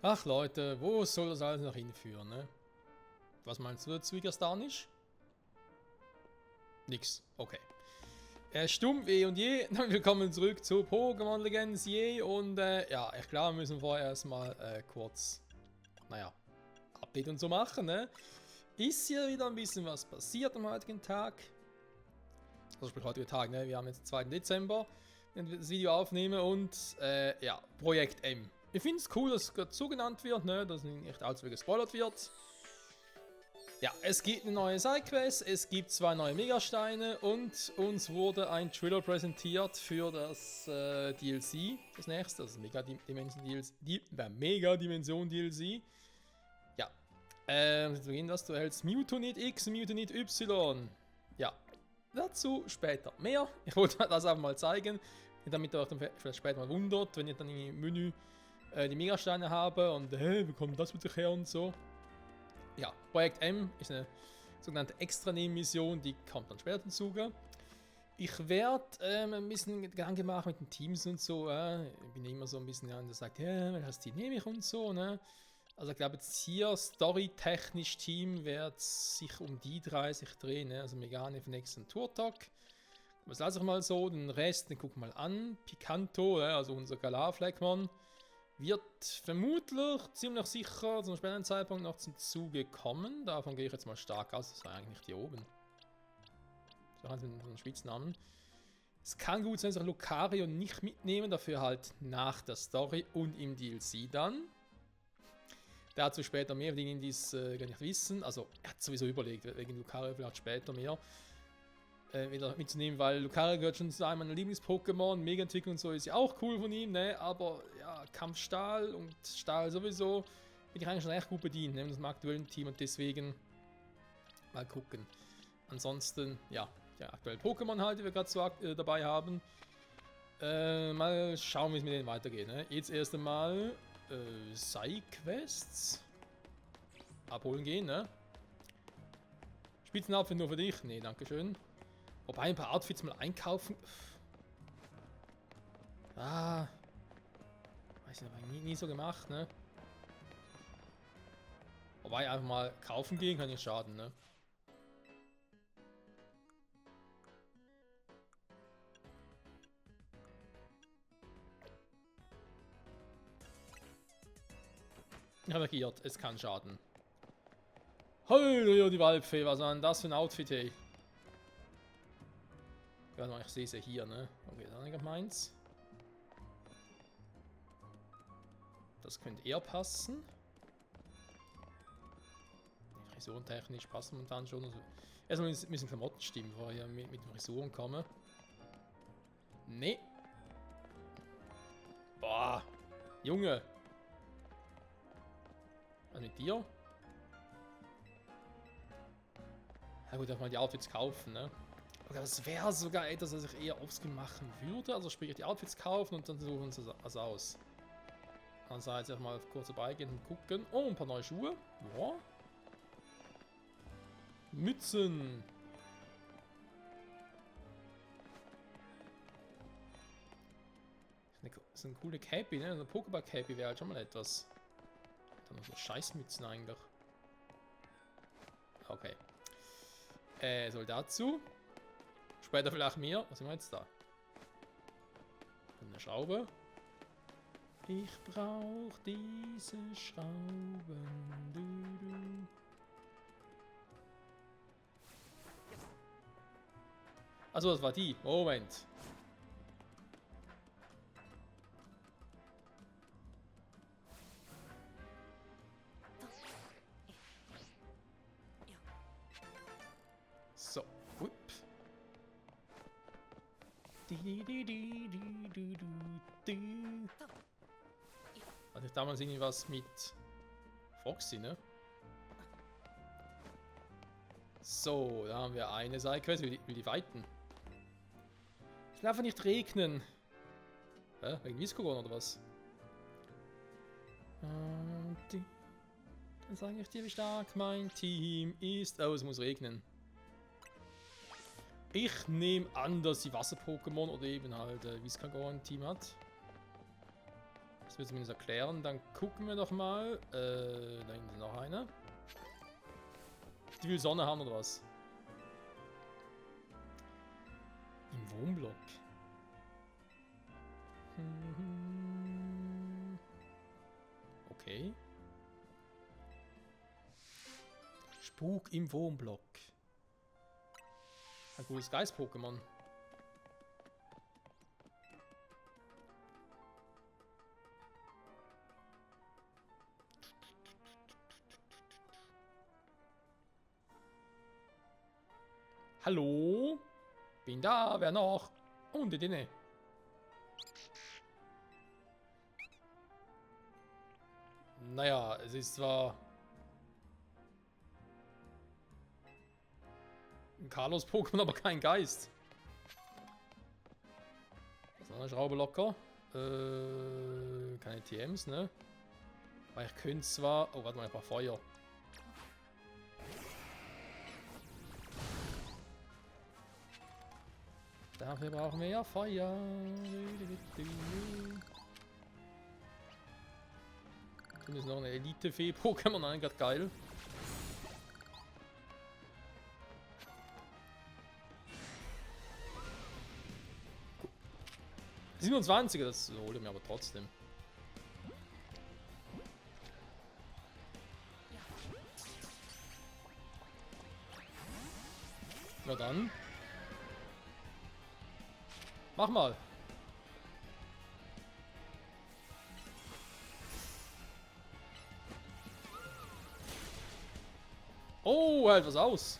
Ach Leute, wo soll das alles noch hinführen, ne? Was meinst du dazu, Gastanisch? Nix, okay. Stumpf eh und je, willkommen zurück zu Pokémon Legends je und ja, ich glaube, wir müssen vorher erstmal kurz, naja, Update und so machen, ne? Ist hier wieder ein bisschen was passiert am heutigen Tag. Also sprich heutigen Tag, ne? Wir haben jetzt den 2. Dezember, wenn wir das Video aufnehmen und ja, Projekt M. Ich finde es cool, dass es gerade so genannt wird, ne? Dass nicht allzu viel gespoilert wird. Ja, es gibt eine neue Sidequest, es gibt 2 neue Megasteine und uns wurde ein Trailer präsentiert für das DLC, das nächste, das Mega-Dimension DLC. Ja, zu Beginn das, du erhältst Mewtwo-Nit X, Mewtwo-Nit Y. Ja, dazu später mehr. Ich wollte das einfach mal zeigen, damit ihr euch dann vielleicht später mal wundert, wenn ihr dann im Menü die Megasteine habe und wie kommt das mit sich her und so. Ja, Projekt M ist eine sogenannte Extra-Nebenmission, die kommt dann später zum Zuge. Ich werde ein bisschen Gedanken machen mit den Teams und so. Ich bin immer so ein bisschen, der sagt, ja, welches Team nehme ich und so. Ne? Also ich glaube jetzt hier, storytechnisch Team wird sich um die 30 drehen. Ne? Also Megane für den nächsten Turtok. Das lasse ich mal so, den Rest, den gucken wir mal an. Picanto, also unser Galar-Fleckmann. Wird vermutlich ziemlich sicher zu einem späteren Zeitpunkt noch zum Zuge kommen. Davon gehe ich jetzt mal stark aus. Das war eigentlich nicht hier oben. So haben sie mit einem Spitznamen. Es kann gut sein, dass ich Lucario nicht mitnehmen, dafür halt nach der Story und im DLC dann. Dazu später mehr, die dies gar nicht wissen. Also, er hat sowieso überlegt, wegen Lucario vielleicht später mehr wieder mitzunehmen, weil Lucario gehört schon zu einem meiner Lieblings-Pokémon. Mega-Entwicklung und so ist ja auch cool von ihm, ne? Aber ja, Kampf Stahl und Stahl sowieso bin ich eigentlich schon echt gut bedient, ne? Mit dem aktuellen Team und deswegen mal gucken. Ansonsten, ja, der aktuelle Pokémon halt, die wir gerade so dabei haben. Mal schauen, wie es mit denen weitergeht, ne? Jetzt erst einmal Side-Quests abholen gehen, ne? Spitzenoutfit nur für dich? Ne, dankeschön. Wobei ein paar Outfits mal einkaufen. Weiß ich aber nie so gemacht, ne? Wobei einfach mal kaufen gehen kann nicht schaden, ne? Reagiert, es kann schaden. Hallo, die Waldfee, was war denn das für ein Outfit, ey? Ja, ich sehe sie hier, ne? Okay, dann nicht meins. Das könnte eher passen. Frisurentechnisch passen momentan schon. Also, erstmal müssen Klamotten stimmen, bevor ich mit den Frisuren komme. Nee. Boah. Junge. Was mit dir? Ja gut, darf mal die Outfits kaufen, ne? Okay, das wäre sogar etwas, was ich eher offscreen machen würde. Also sprich, die Outfits kaufen und dann suchen wir uns das aus. Also jetzt mal kurz vorbeigehen und gucken. Oh, ein paar neue Schuhe. Ja. Mützen. Das ist eine coole Cappy, ne? Eine Pokéball-Cappy wäre halt schon mal etwas. Dann noch so Scheißmützen eigentlich. Okay. Soll dazu. Später vielleicht mehr. Was sind wir jetzt da? Eine Schraube. Ich brauch diese Schrauben. Also das war die. Moment. So. Whip. Hatte ich damals irgendwas mit Foxy, ne? So, da haben wir eine Sidequest. Will die fighten? Es darf nicht regnen. Hä? Wegen Viscogon oder was? Dann sage ich dir, wie stark mein Team ist. Oh, es muss regnen. Ich nehme an, dass die Wasser-Pokémon oder eben halt Viscagon ein Team hat. Das will zumindest erklären. Dann gucken wir doch mal. Da hinten ist noch einer. Die will Sonne haben oder was? Im Wohnblock. Okay. Spuk im Wohnblock. Ein cooles Geist-Pokémon. Hallo? Bin da, wer noch? Und die Dinge. Naja, es ist zwar ein Carlos-Pokémon, aber kein Geist. So, eine Schraube locker. Keine TMs, ne? Weil ich könnte zwar... Oh, warte mal, ich brauche Feuer. Dafür brauchen wir ja Feuer. Und ist noch eine Elite-Fee-Pokémon, nein, gerade geil. Cool. 27er, das hole ich mir aber trotzdem. Na dann. Mach mal. Oh, er hält was aus.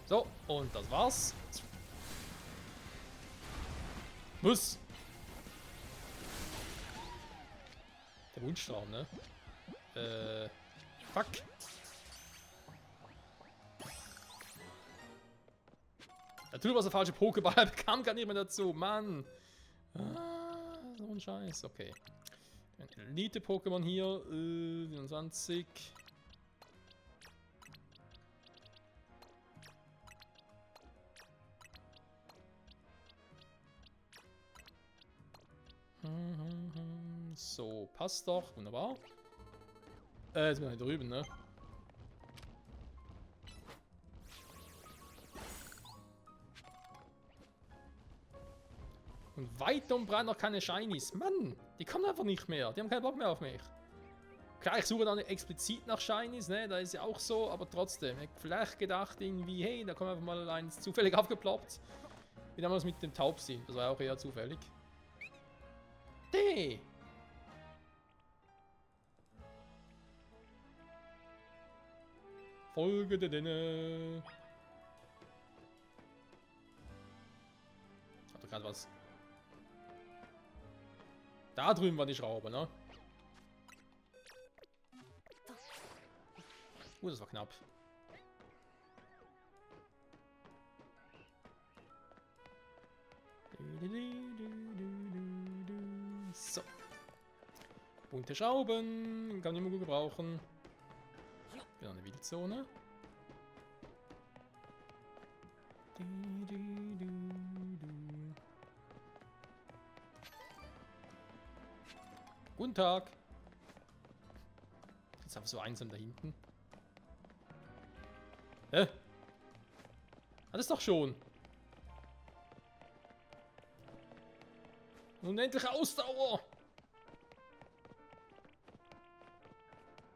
So, und das war's. Muss. Der Wunschtraum, ne? Fuck. Natürlich war es der falsche Pokéball, er bekam gar nicht mehr dazu, Mann. Ah, so ein Scheiß, okay. Ein Elite-Pokémon hier, 24. So, passt doch. Wunderbar. Jetzt bin ich drüben, ne? Und weit und breit noch keine Shinies. Mann, die kommen einfach nicht mehr. Die haben keinen Bock mehr auf mich. Klar, ich suche dann explizit nach Shinies, ne? Da ist ja auch so, aber trotzdem. Ich hab vielleicht gedacht irgendwie, hey, da kommt einfach mal eins zufällig aufgeploppt. Wie damals mit dem Taubsi. Das war auch eher zufällig. D. Folge der Dinge. Hat doch gerade was. Da drüben war die Schraube, ne? Das war knapp. So. Bunte Schrauben. Kann ich immer gut gebrauchen. Genau, eine Wildzone. Guten Tag. Jetzt einfach so einsam da hinten. Hä? Hat es doch schon. Unendliche Ausdauer.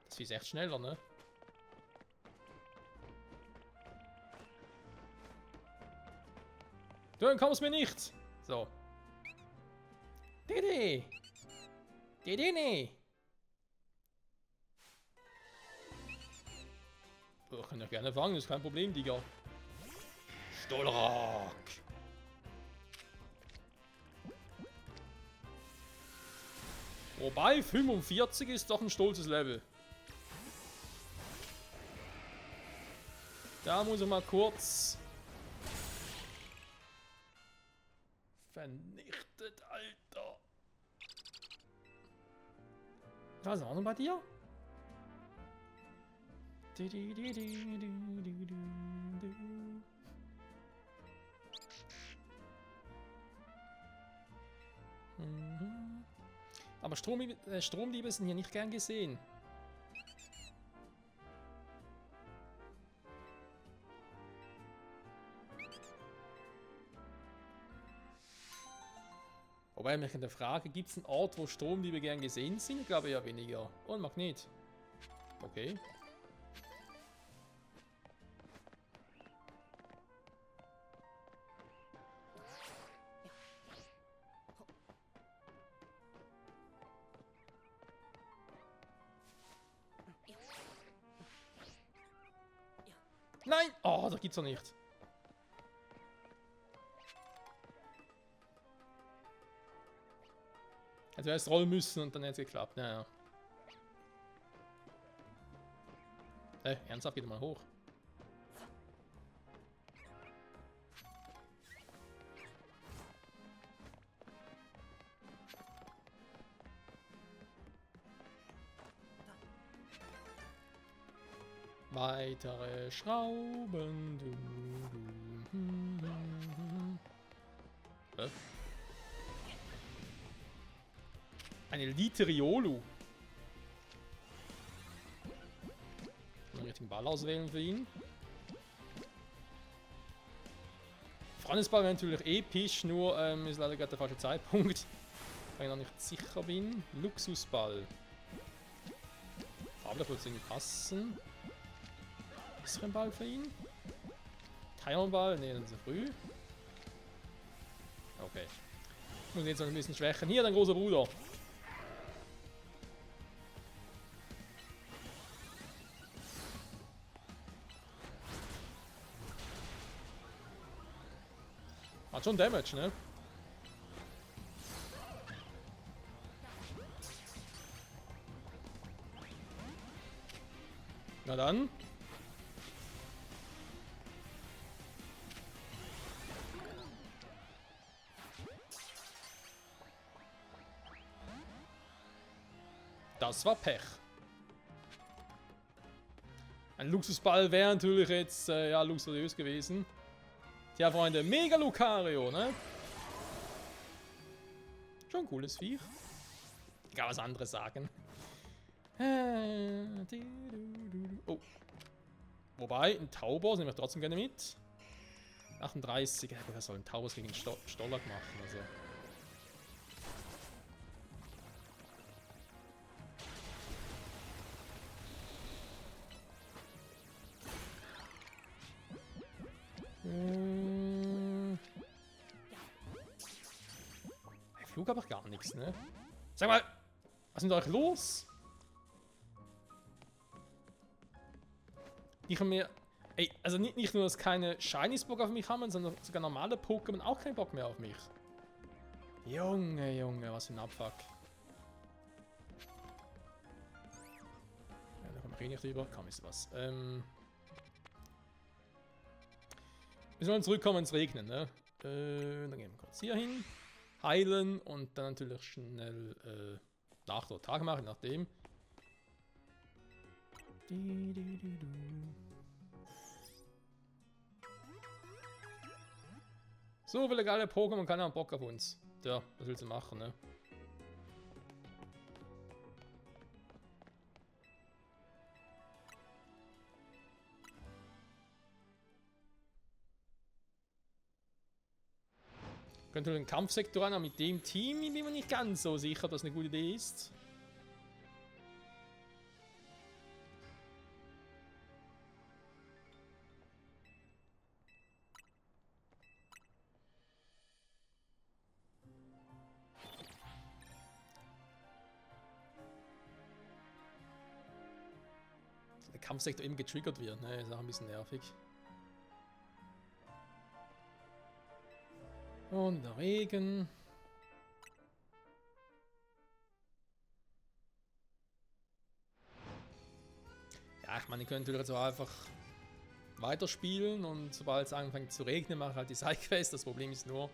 Das ist echt schneller, ne? Dann kann es mir nicht. So. Dede. Dede. Ich kann ja gerne fangen, ist kein Problem, Digga. Stollrock. Wobei, 45 ist doch ein stolzes Level. Da muss ich mal kurz Vernichtet, Alter. Was war noch bei dir? Aber Stromdiebe sind hier nicht gern gesehen. Wobei mich in der Frage, gibt es einen Ort, wo Stromdiebe gern gesehen sind? Ich glaube ja weniger. Oh, ein Magnet. Okay. Nein! Oh, das gibt's doch nicht. Also erst rollen müssen und dann hätte es geklappt. Naja. Ernsthaft, geht mal hoch. Weitere Schrauben. Eine Elite Riolu. Den richtigen Ball auswählen für ihn. Freundesball wäre natürlich episch, nur ist leider gerade der falsche Zeitpunkt, weil ich noch nicht sicher bin. Luxusball. Farblich wird es irgendwie passen. Ist ein Ball für ihn? Timerball? Ne, dann zu früh. Okay. Ich muss jetzt noch ein bisschen schwächen. Hier, dein großer Bruder. Hat schon Damage, ne? Na dann. Das war Pech. Ein Luxusball wäre natürlich jetzt, ja, luxuriös gewesen. Tja, Freunde, Mega Lucario, ne? Schon ein cooles Viech. Ich kann was anderes sagen. Oh. Wobei, ein Tauber nehme ich trotzdem gerne mit. 38, ja, wer soll ein Tauber gegen einen Stollack machen, also. Flug aber gar nichts, ne? Sag mal, was ist mit euch los? Ich habe mir. Ey, also nicht nur, dass keine Shinies Bock auf mich haben, sondern sogar normale Pokémon auch keinen Bock mehr auf mich. Junge, Junge, was für ein Abfuck. Ja, da komme ich eh nicht rüber. Kaum ist was. Wir sollen zurückkommen ins Regnen, ne? Dann gehen wir kurz hier hin. Heilen und dann natürlich schnell Nacht oder Tag machen, nachdem. So viele geile Pokémon, keiner hat Bock auf uns. Ja, was willst du machen, ne? Könnte den Kampfsektor an, aber mit dem Team bin ich mir nicht ganz so sicher, dass das eine gute Idee ist. Der Kampfsektor eben getriggert wird, ne, ist auch ein bisschen nervig. Und der Regen. Ja, ich meine, ich könnte natürlich so einfach weiterspielen und sobald es anfängt zu regnen, mache ich halt die Sidequest. Das Problem ist nur,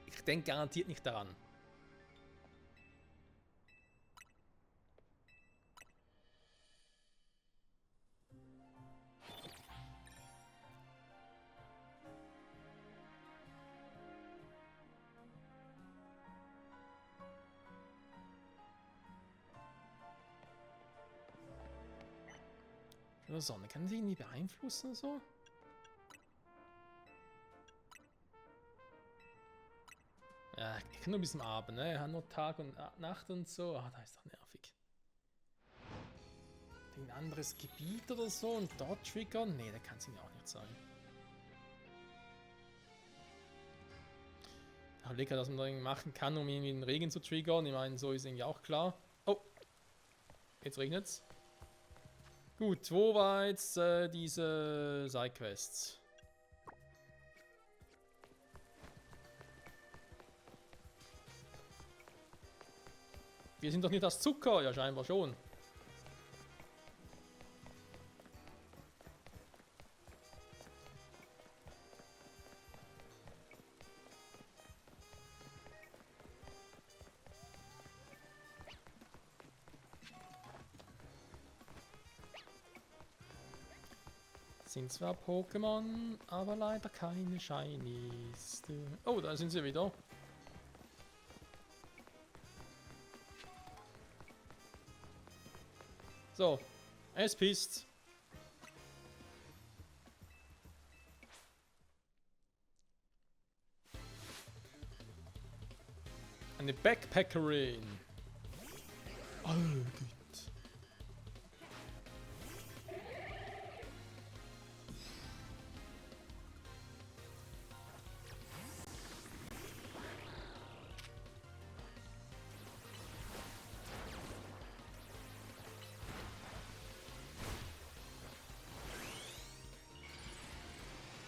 Ich denke garantiert nicht daran. Oder Sonne, kann sie ihn nie beeinflussen so? Ja, ich kann nur bis zum Abend, ne? Er hat nur Tag und Nacht und so. Ah, da ist doch nervig. Ein anderes Gebiet oder so und dort triggern? Nee, da kann es mir auch nicht sein. Ich überlege, dass man da irgendwie machen kann, um irgendwie den Regen zu triggern. Ich meine, so ist irgendwie auch klar. Oh, jetzt regnet's. Gut, wo war jetzt diese Sidequests? Wir sind doch nicht das Zucker, ja scheinbar schon. Sind zwar Pokémon, aber leider keine Shinies. Oh, da sind sie wieder. So, es pisst. Eine Backpackerin. Oh, gut.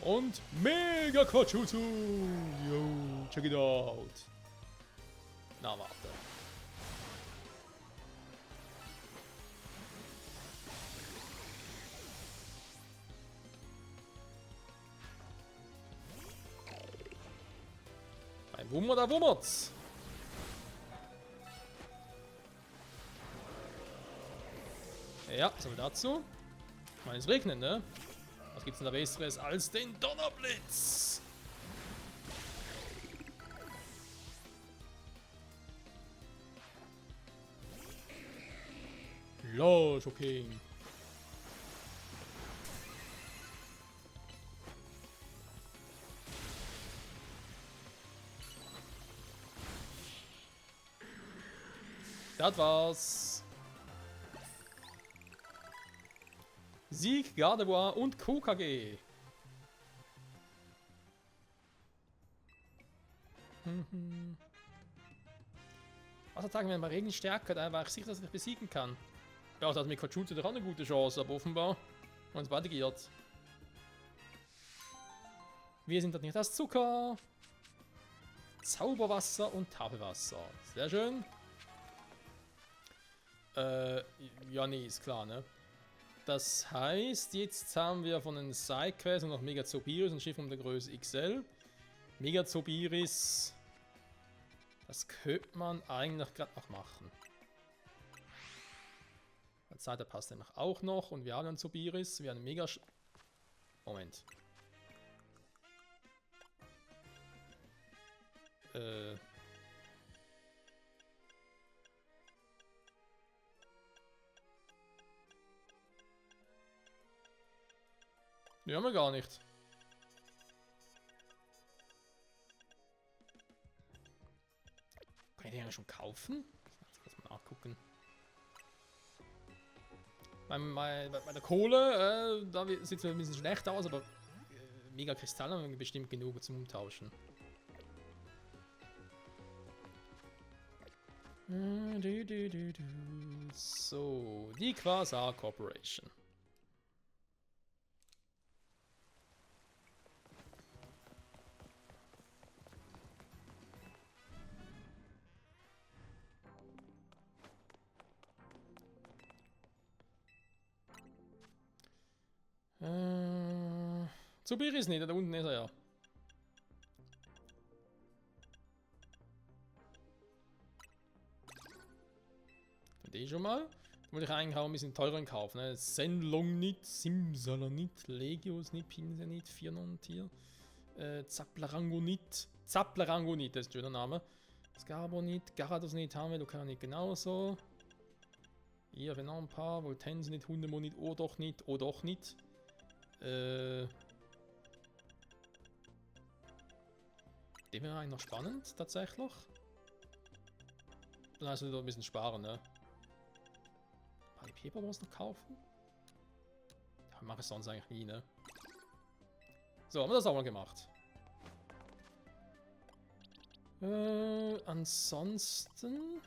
Und mega Quatschutsu! Yo, check it out! Na, warte. Ein Wummer, da wummert's! Ja, so viel dazu. Ich meine, es regnet, ne? Was gibt's denn da Besseres als den Donnerblitz? Lol, okay. Das war's. Sieg, Gardevoir und KKG. Was sagen wir bei Regen stärker? Da war ich sicher, dass ich besiegen kann. Ja, da hat mit Quatschutsu doch auch eine gute Chance, aber offenbar haben uns beide geirrt. Wir sind dort nicht das Zucker. Zauberwasser und Tafelwasser. Sehr schön. Ja, nee, ist klar, ne? Das heißt, jetzt haben wir von den Sidequests noch Megazobiris, ein Schiff um der Größe XL. Megazobiris, das könnte man eigentlich gerade noch machen. Die Zeit passt nämlich auch noch und wir haben einen Zobiris, wir haben einen Mega... Moment. Die haben wir gar nicht. Kann ich die eigentlich schon kaufen? Lass mal nachgucken. Bei der Kohle, da sieht es ein bisschen schlecht aus, aber Mega Kristall haben wir bestimmt genug zum Umtauschen. So, die Quasar Corporation. Zobiris nicht, da unten ist er ja. Die schon mal. Da wollte ich eigentlich auch ein bisschen teureren kaufen. Ne? Senlong nicht, Simsala nicht, Legios nicht, Pinse nicht, Firnon hier. Zaplarango nicht, das ist ein schöner Name. Skarbon nicht, Garados nicht, haben wir, Lucana nicht genauso. Hier haben wir noch ein paar, Voltense nicht, Hundemo nicht, oh doch nicht, oh doch nicht. Die wäre eigentlich noch spannend, tatsächlich. Dann hast du wieder ein bisschen sparen, ne? Die Paper muss noch kaufen? Ja, mache ich sonst eigentlich nie, ne? So, haben wir das auch mal gemacht. Ansonsten...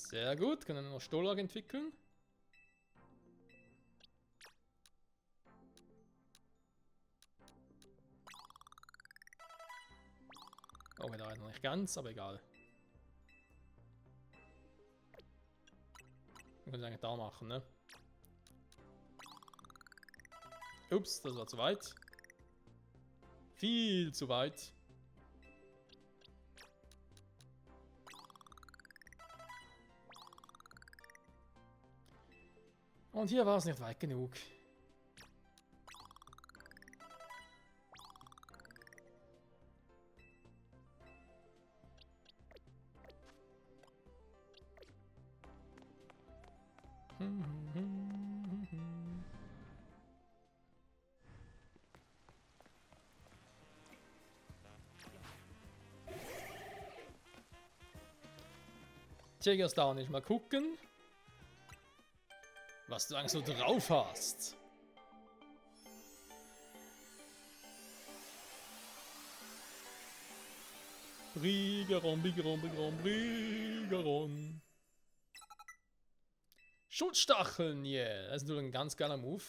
Sehr gut, können wir noch Stolag entwickeln. Oh, da noch nicht ganz, aber egal. Wir können es eigentlich da machen, ne? Ups, das war zu weit. Viel zu weit. Und hier war es nicht weit genug. Jäger's da nicht mal gucken, was du eigentlich so drauf hast. Brigeron, Brigeron, Brigeron, Brigeron. Schutzstacheln, yeah. Das ist natürlich ein ganz geiler Move.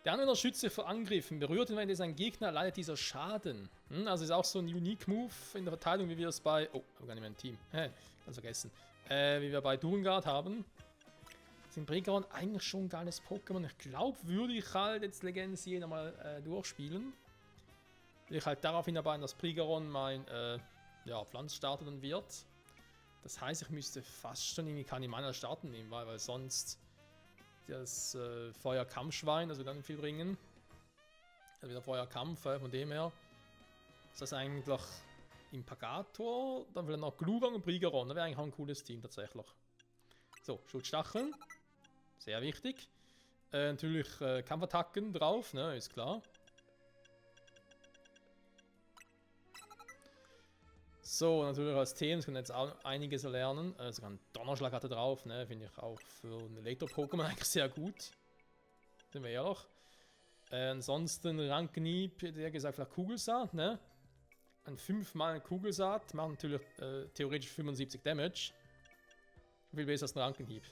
Der Anwender schützt sich vor Angriffen. Berührt ihn, wenn es ein Gegner, leidet dieser Schaden. Also ist auch so ein Unique Move in der Verteidigung, wie wir es bei... Oh, ich habe gar nicht mehr ein Team. Ganz vergessen. Wie wir bei Durengard haben. Sind Brigeron eigentlich schon ein geiles Pokémon. Ich glaube, würde ich halt jetzt Legends hier nochmal durchspielen. Will ich halt darauf hinarbeiten, dass Brigeron mein Pflanzstarter dann wird. Das heißt, ich müsste fast schon irgendwie Kanimana starten nehmen, weil sonst das Feuerkampfschwein, das wird dann viel bringen. Also wieder Feuerkampf, von dem her. Das heißt eigentlich Impagator, dann vielleicht noch Glurak und Brigeron. Das wäre eigentlich auch ein cooles Team tatsächlich. So, Schutzstacheln. Sehr wichtig. Natürlich Kampfattacken drauf, ne, ist klar. So, natürlich als Themen, das können jetzt auch einiges erlernen. Also ein Donnerschlag hat er drauf, ne? Finde ich auch für ein Elektro-Pokémon eigentlich sehr gut. Sind wir ehrlich. Ansonsten Ranknieb, der gesagt, vielleicht Kugelsaat, ne? Ein 5-mal Kugelsaat macht natürlich theoretisch 75 Damage. Viel besser als ein Rankenhieb.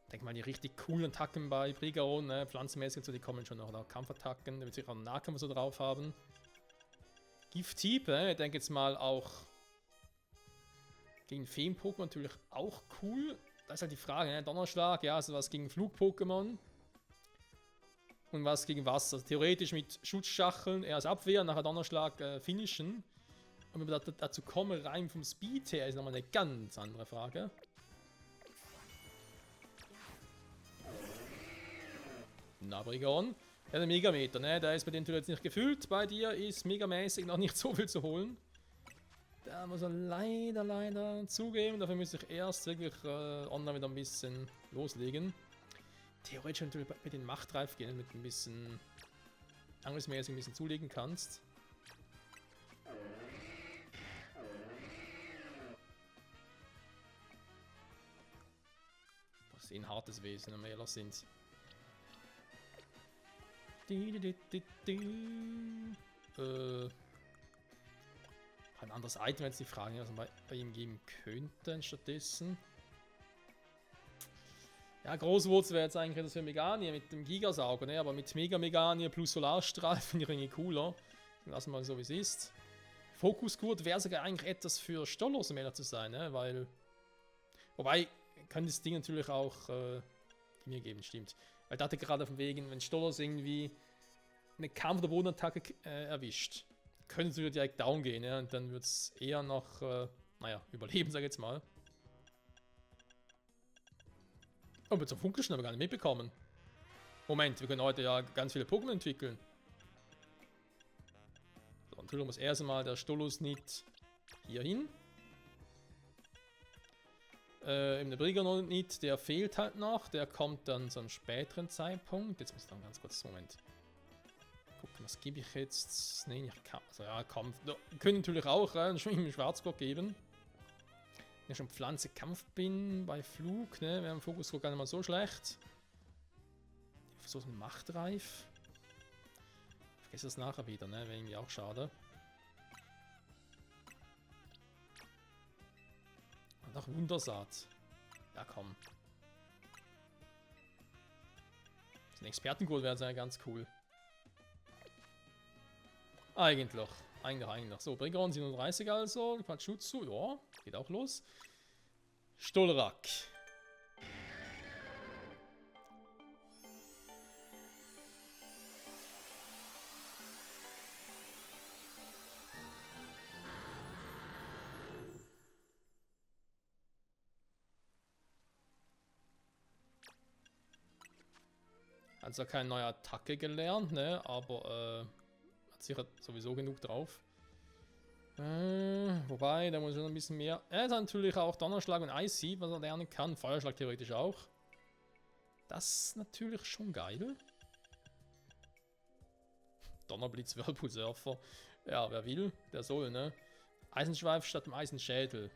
Ich denke mal, die richtig coolen Attacken bei Brigeron, ne? Pflanzenmäßig und so, die kommen schon noch. Oder Kampfattacken, da wird sich auch einen Nahkampf so drauf haben. Gift-Hieb, ich denke jetzt mal auch gegen Feen-Pokémon natürlich auch cool. Da ist halt die Frage, ne? Donnerschlag, ja, also was gegen Flug-Pokémon und was gegen Wasser. Also theoretisch mit Schutzstacheln erst Abwehr, nachher Donnerschlag finishen. Und wenn wir dazu kommen, rein vom Speed her, ist nochmal eine ganz andere Frage. Na, Brigeron. Ja, der Megameter, ne? Der ist bei dem jetzt nicht gefüllt. Bei dir ist megamäßig noch nicht so viel zu holen. Da muss er leider zugeben. Dafür müsste ich erst wirklich online wieder ein bisschen loslegen. Theoretisch natürlich mit den Machtreif gehen, mit ein bisschen angriffsmäßig ein bisschen zulegen kannst. Das ist ein hartes Wesen, wenn wir ehrlich sind. Ein anderes Item jetzt die Frage, was man bei ihm geben könnte stattdessen. Ja, Großwurz wäre jetzt eigentlich etwas für Meganier mit dem Gigasauger, ne? Aber mit Mega Meganier plus Solarstrahl finde ich irgendwie cooler. Lassen wir mal so, wie es ist. Fokusgurt wäre sogar eigentlich etwas für Stollos, um ehrlich zu sein, ne? Weil. Wobei, kann das Ding natürlich auch mir geben, stimmt. Weil da hatte gerade von wegen, wenn Stollos irgendwie eine Kampf- oder Bodenattacke erwischt, könnte es direkt down gehen, ja? Und dann wird es eher noch, naja, überleben, sag ich jetzt mal. Oh, mit so einem Funkelschnell haben wir gar nicht mitbekommen. Moment, wir können heute ja ganz viele Pokémon entwickeln. So, natürlich muss erst einmal der Stolos-Nit hier hin. Der Briganol-Nit, der fehlt halt noch. Der kommt dann zu einem späteren Zeitpunkt. Jetzt muss ich dann ganz kurz, Moment. Gucken, was gebe ich jetzt? Nee, ich kann. Also ja, Kampf. Da können natürlich auch schon im Schwarzgurt geben. Wenn ich schon Pflanze Kampf bin, bei Flug, ne? Wir haben Fokus gar nicht mal so schlecht. Ich versuche mit Machtreif. Ich vergesse das nachher wieder, ne? Wäre irgendwie auch schade. Und auch Wundersaat. Ja, komm. So ein Expertengold wäre ja ganz cool. Eigentlich. Eigentlich. So, Brigon 37 also. Quatschutsu, ja. Geht auch los. Stolrak. Hat zwar keine neue Attacke gelernt, ne? Aber hat sicher sowieso genug drauf. Wobei, da muss schon ein bisschen mehr. Er hat natürlich auch Donnerschlag und Icy, was er lernen kann. Feuerschlag theoretisch auch. Das ist natürlich schon geil. Donnerblitz, Whirlpool Surfer. Ja, wer will, der soll, ne? Eisenschweif statt dem Eisenschädel.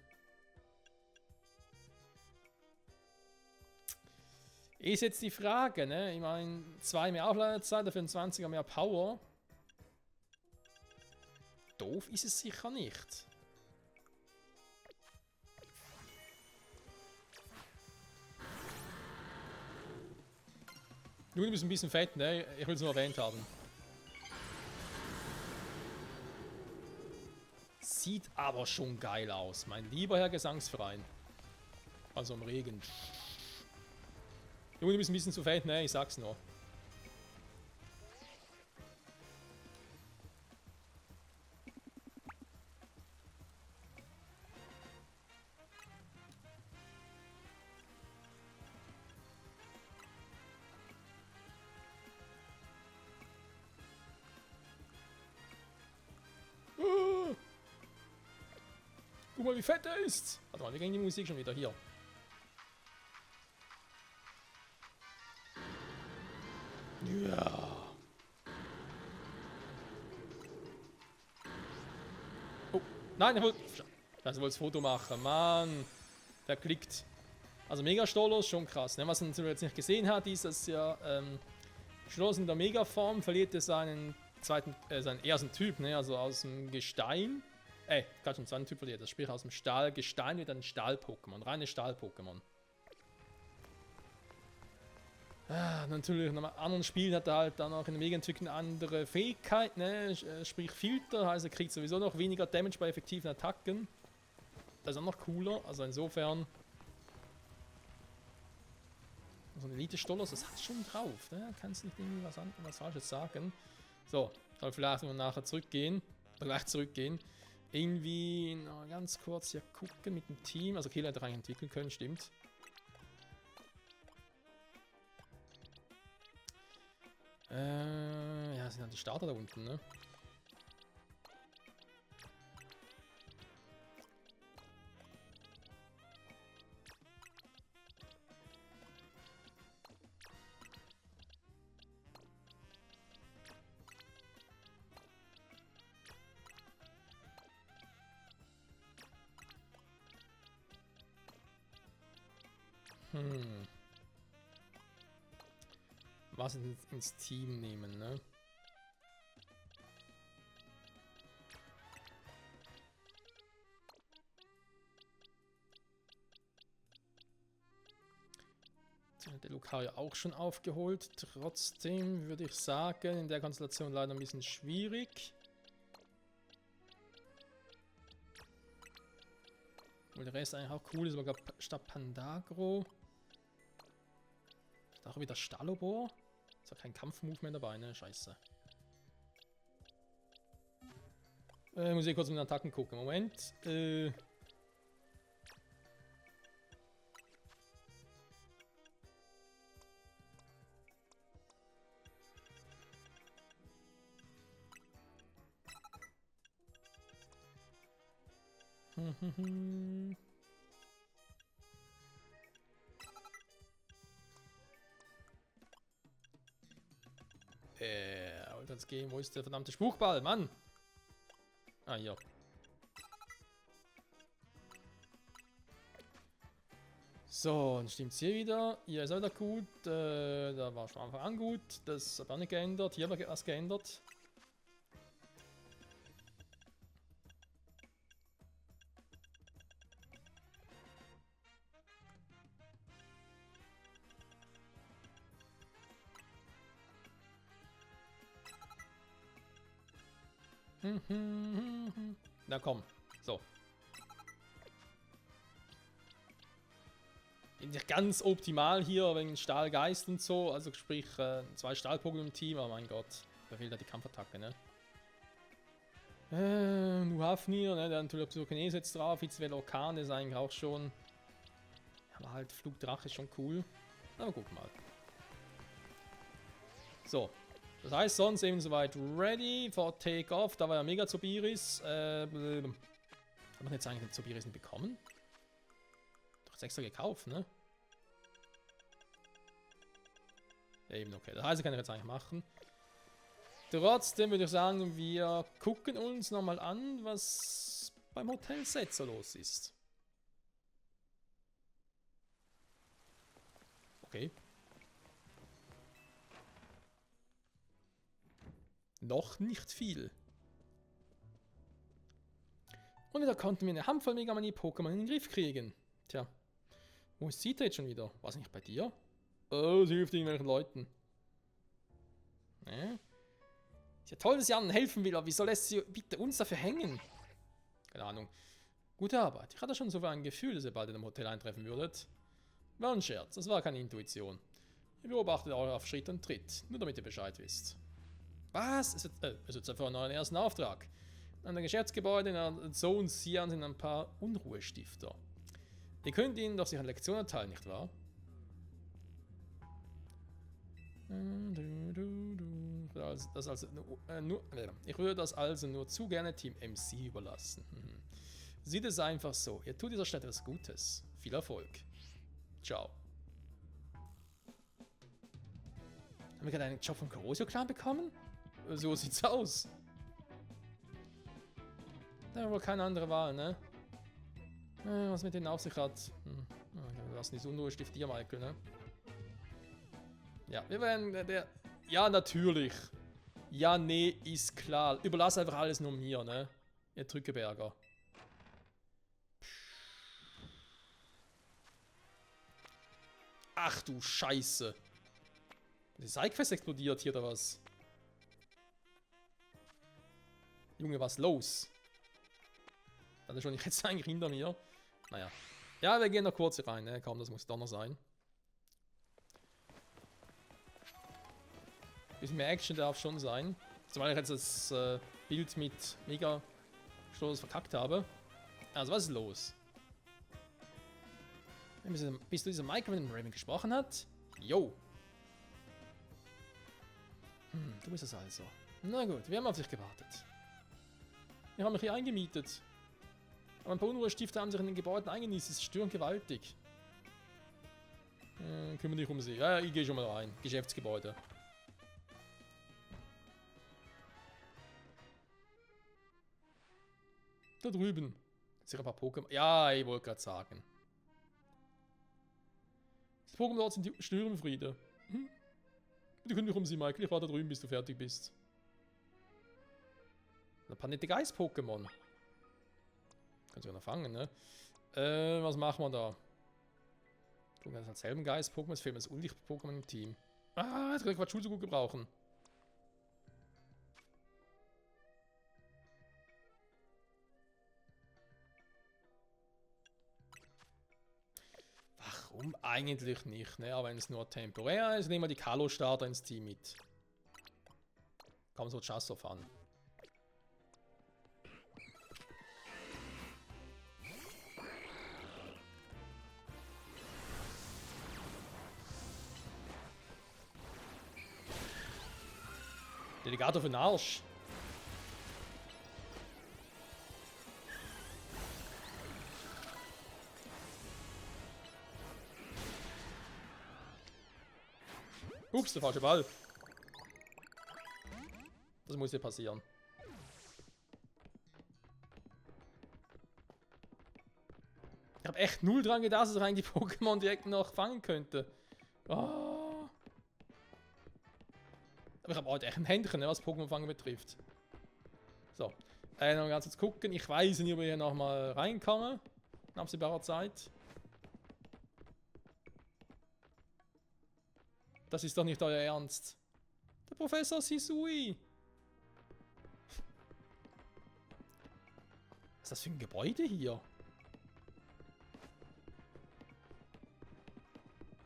Ist jetzt die Frage, ne? Ich meine, 2 mehr Aufladezeit, dafür ein 20er mehr Power. Doof ist es sicher nicht. Nun, du bist ein bisschen fett, ne? Ich will es nur erwähnt haben. Sieht aber schon geil aus, mein lieber Herr Gesangsverein. Also im Regen. Junge, du bist ein bisschen zu fett, ne? Ich sag's nur. Guck mal, wie fett er ist! Warte mal, wir gehen die Musik schon wieder hier. Ja. Oh, nein, er wollte das Foto machen. Mann, der klickt. Also Mega-Stolos, schon krass. Ne? Was man jetzt nicht gesehen hat, ist, dass ja Stolos in der Mega-Form verliert er seinen seinen ersten Typ, ne? Also aus dem Gestein. Gerade schon zweiten Typ verliert. Das sprich aus dem Stahl. Gestein wird ein Stahl-Pokémon. Reine Stahl-Pokémon. Natürlich, in einem anderen Spiel hat er halt dann auch in der Mega-Entwicklung eine andere Fähigkeit, ne? Sprich Filter, heißt er kriegt sowieso noch weniger Damage bei effektiven Attacken. Das ist auch noch cooler, also insofern. So ein Elite-Stolos, das hat schon drauf, ne? Kannst nicht irgendwie was Falsches sagen. So, soll vielleicht nur nachher zurückgehen, oder gleich zurückgehen. Irgendwie noch ganz kurz hier gucken mit dem Team. Also Killer hätte rein entwickeln können, stimmt. Ja, sind dann die Starter da unten, ne? Was ins Team nehmen, ne? Der Lucario auch schon aufgeholt. Trotzdem würde ich sagen, in der Konstellation leider ein bisschen schwierig. Obwohl der Rest eigentlich auch cool ist, aber statt Pandagro. Ist auch wieder Stalobor. Ist auch kein Kampfmove mehr dabei, ne? Scheiße. Muss ich kurz mit den Attacken gucken. Moment. Wollte uns gehen. Wo ist der verdammte Spruchball, Mann? Ah, hier. So, dann stimmt's hier wieder. Hier ist auch wieder gut. Da war schon von Anfang an gut. Das hat auch nicht geändert. Hier hat was geändert. Na komm. So. Nicht ganz optimal hier wegen Stahlgeist und so. Also sprich 2 Stahlpokémon im Team. Aber mein Gott. Da fehlt ja die Kampfattacke, ne? Nuhafnir, ne? Der natürlich Psychokinese jetzt drauf. Jetzt Velokan ist eigentlich auch schon. Aber halt Flugdrache ist schon cool. Aber guck mal. So. Das heißt, sonst eben soweit ready for Takeoff. Da war ja mega Zobiris. Haben wir jetzt eigentlich den Zobiris nicht bekommen? Doch jetzt extra gekauft, ne? Ja, eben, okay. Das heißt, ich kann ich jetzt eigentlich machen. Trotzdem würde ich sagen, wir gucken uns nochmal an, was beim Hotel-Set so los ist. Okay. Noch nicht viel. Und da konnten wir eine Handvoll Megamanie-Pokémon in den Griff kriegen. Tja. Wo ist Zita jetzt schon wieder? War es nicht bei dir? Oh, sie hilft irgendwelchen Leuten. Ne? Ist ja toll, dass sie anderen helfen will, aber wieso lässt sie bitte uns dafür hängen? Keine Ahnung. Gute Arbeit. Ich hatte schon so ein Gefühl, dass ihr bald in einem Hotel eintreffen würdet. War ein Scherz, das war keine Intuition. Ihr beobachtet auch auf Schritt und Tritt, nur damit ihr Bescheid wisst. Was? Es wird einfach einen ersten Auftrag. An der Geschäftsgebäude in der Zone Sian sind ein paar Unruhestifter. Ihr könnt ihnen doch sicher eine Lektion erteilen, nicht wahr? Ich würde das also nur zu gerne Team MC überlassen. Sieht es einfach so. Ihr tut dieser Stadt etwas Gutes. Viel Erfolg. Ciao. Haben wir gerade einen Job vom Corrosio-Clan bekommen? So sieht's aus. Da haben wir wohl keine andere Wahl, ne? Was mit denen auf sich hat. Wir lassen diese Unruhestift hier, Michael, ne? Ja, wir werden ja, natürlich. Ja, nee, ist klar. Überlass einfach alles nur mir, ne? Ihr Drückeberger. Ach du Scheiße. Die Sidequest explodiert hier, oder was? Junge, was los? Dann ist schon jetzt eigentlich hinter mir. Naja. Ja, wir gehen noch kurz hier rein, ne? Kaum, das muss Donner sein. Bisschen mehr Action darf schon sein. Zumal ich jetzt das Bild mit mega Stoß verkackt habe. Also, was ist los? Bist du dieser Mike, mit dem Raven gesprochen hat? Yo! Du bist es also. Na gut, wir haben auf dich gewartet. Wir haben mich hier eingemietet. Aber ein paar Unruhestifter haben sich in den Gebäuden eingenießt. Es stört gewaltig. Kümmere dich um sie. Ja, ich gehe schon mal rein. Geschäftsgebäude. Da drüben. Sicher ein paar Pokémon. Ja, ich wollte gerade sagen. Die Pokémon dort sind die Störenfriede. Bitte kümmere dich um sie, Michael. Ich warte da drüben, bis du fertig bist. Ein paar nette Geist-Pokémon. Kannst du ja noch fangen, ne? Was machen wir da? Pokémon als selben Geist-Pokémon, es fehlt mir das Unlicht-Pokémon im Team. Ah, jetzt kann ich Quachuzu gut gebrauchen. Warum eigentlich nicht, ne? Aber wenn es nur temporär ist, nehmen wir die Kalo-Starter ins Team mit. Komm so Chassoff an. Delegator für den Arsch. Ups, der falsche Ball. Das muss hier passieren. Ich habe echt null dran gedacht, dass ich rein die Pokémon direkt noch fangen könnte. Oh. Aber ich habe auch echt ein Händchen, was Pokémon fangen betrifft. So. Noch ganz kurz gucken. Ich weiß nicht, ob ich hier nochmal reinkomme. In absehbarer Zeit. Das ist doch nicht euer Ernst. Der Professor Sisui. Was ist das für ein Gebäude hier?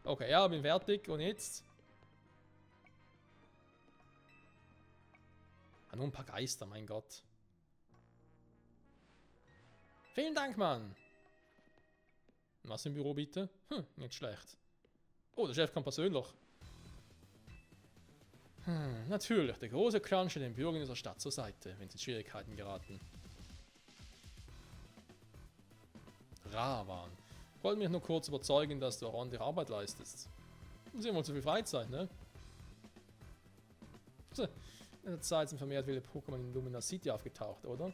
Okay, ja, bin fertig. Und jetzt? Ah, nur ein paar Geister, mein Gott. Vielen Dank, Mann. Was im Büro bitte? Nicht schlecht. Oh, der Chef kommt persönlich. Natürlich, der große Clan steht den Bürgern dieser Stadt zur Seite, wenn sie in Schwierigkeiten geraten. Ravan. Ich wollte mich nur kurz überzeugen, dass du auch ordentliche Arbeit leistest. Sie haben wohl zu viel Freizeit, ne? In der Zeit sind vermehrt viele Pokémon in Lumina City aufgetaucht, oder?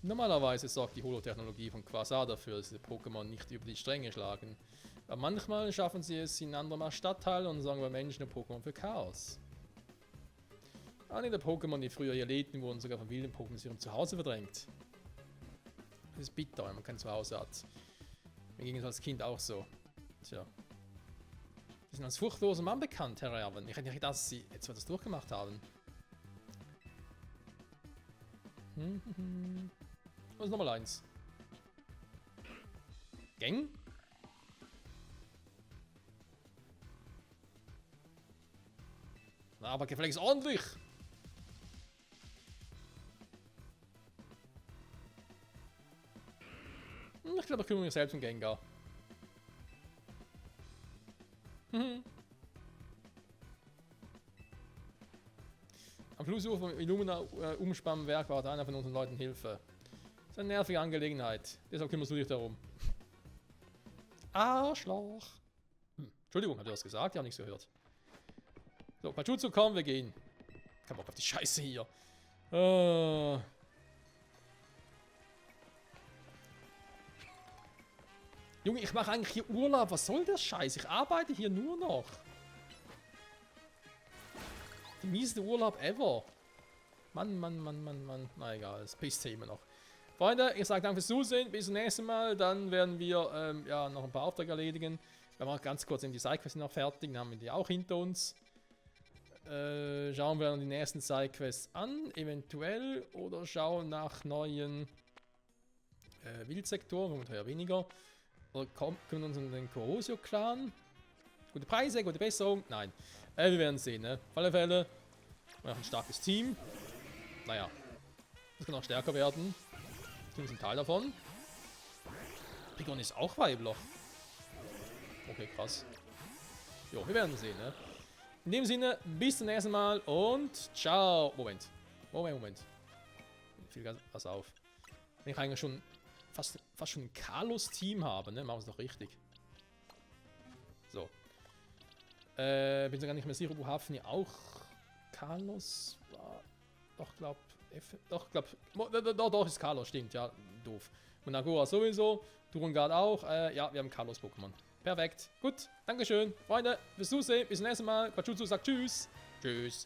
Normalerweise sorgt die Holotechnologie von Quasar dafür, dass diese Pokémon nicht über die Stränge schlagen. Aber manchmal schaffen sie es in anderen Stadtteilen und sorgen bei Menschen und Pokémon für Chaos. Einige der Pokémon, die früher hier lebten, wurden sogar von wilden Pokémon aus ihrem Zuhause verdrängt. Das ist bitter, wenn man kein Zuhause hat. Mir ging es als Kind auch so. Tja. Sie sind als furchtloser Mann bekannt, Herr Erwin. Ich hätte nicht gedacht, dass Sie jetzt etwas durchgemacht haben. Was ist nochmal eins? Gang? Na, aber gefälligst ordentlich! Ich glaube, ich kümmere mich selbst um Gengar. Am Flussufer vom Illumina-Umspannwerk war einer von unseren Leuten Hilfe. Das ist eine nervige Angelegenheit. Deshalb kümmerst du dich darum. Arschloch! Entschuldigung, habt ihr was gesagt? Ich habe nichts gehört. So, Quachuzu, komm, wir gehen. Kein Bock auf die Scheiße hier. Junge, ich mache eigentlich hier Urlaub. Was soll der Scheiß? Ich arbeite hier nur noch. Der mieseste Urlaub ever. Mann. Na egal, das Piss-Thema noch. Freunde, ich sage danke fürs Zusehen. Bis zum nächsten Mal. Dann werden wir ja, noch ein paar Aufträge erledigen. Wir machen ganz kurz die Sidequests noch fertig. Dann haben wir die auch hinter uns. Schauen wir dann die nächsten Sidequests an. Eventuell. Oder schauen nach neuen Wildsektoren. Momentan ja weniger. Oder kümmern uns um den Corrosio-Clan. Gute Preise, gute Besserung. Nein. Wir werden sehen, ne? Auf alle Fälle. Wir haben ein starkes Team. Naja. Das kann auch stärker werden. Das ist ein Teil davon. Pigon ist auch Weibler. Okay, krass. Jo, wir werden sehen, ne? In dem Sinne, bis zum nächsten Mal und ciao. Moment. Viel Gas auf. Wenn ich eigentlich schon fast schon ein Carlos-Team habe, ne? Machen wir es doch richtig. So. Bin sogar nicht mehr sicher, wo Hafni auch Carlos war. Doch, ist Carlos, stimmt, ja, doof. Monagora sowieso, Durungard auch, ja, wir haben Carlos-Pokémon. Perfekt, gut, Dankeschön, Freunde, fürs Zusehen, bis zum nächsten Mal. Quachuzu sagt Tschüss. Tschüss.